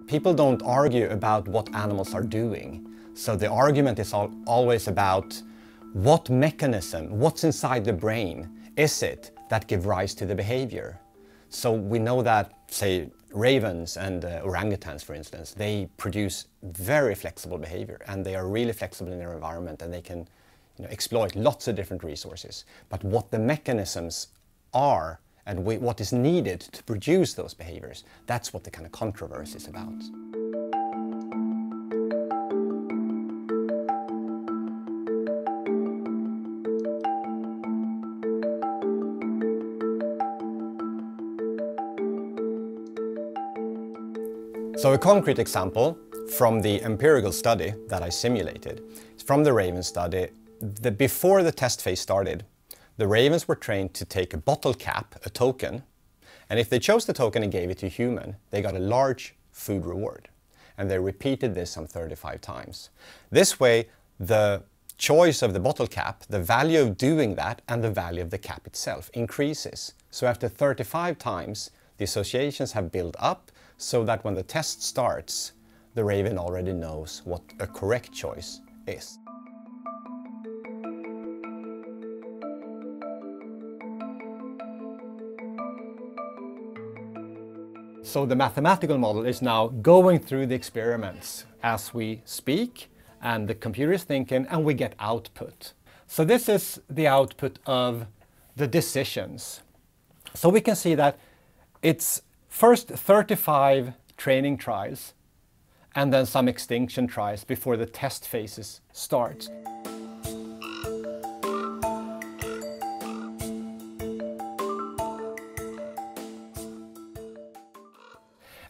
people don't argue about what animals are doing. So the argument is always about what mechanism, what's inside the brain is it that give rise to the behavior. So we know that, say, ravens and orangutans, for instance, they produce very flexible behavior, and they are really flexible in their environment, and they can exploit lots of different resources. But what the mechanisms are and what is needed to produce those behaviors, that's what the kind of controversy is about. So a concrete example from the empirical study that I simulated, from the raven study, before the test phase started, the ravens were trained to take a bottle cap, a token, and if they chose the token and gave it to a human, they got a large food reward. And they repeated this some 35 times. This way, the choice of the bottle cap, the value of doing that, and the value of the cap itself increases. So after 35 times, the associations have built up so that when the test starts, the raven already knows what a correct choice is. So the mathematical model is now going through the experiments as we speak, and the computer is thinking, and we get output. So this is the output of the decisions. So we can see that it's first 35 training trials and then some extinction trials before the test phases start.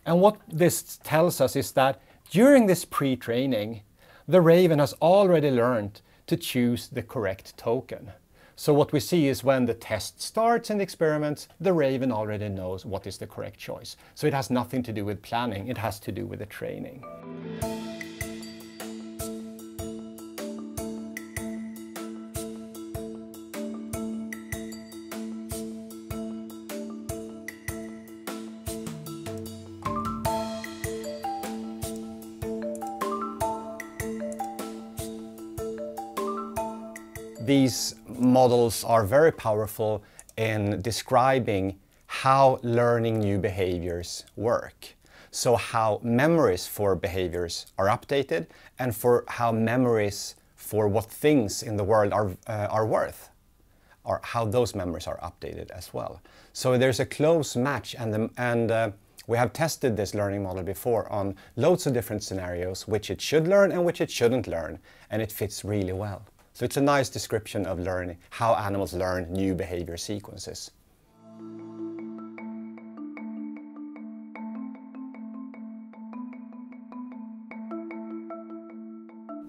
And what this tells us is that during this pre-training, the raven has already learned to choose the correct token. So what we see is when the test starts in the experiments, the raven already knows what is the correct choice. So it has nothing to do with planning, it has to do with the training. These models are very powerful in describing how learning new behaviors work. So how memories for behaviors are updated, and for how memories for what things in the world are worth, or how those memories are updated as well. So there's a close match, and we have tested this learning model before on loads of different scenarios, which it should learn and which it shouldn't learn, and it fits really well. So it's a nice description of learning, how animals learn new behavior sequences.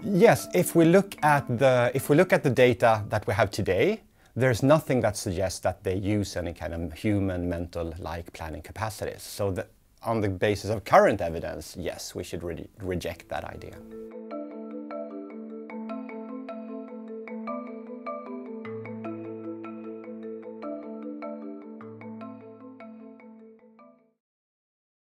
Yes, if we look at the data that we have today, there's nothing that suggests that they use any kind of human mental-like planning capacities. So that on the basis of current evidence, yes, we should reject that idea.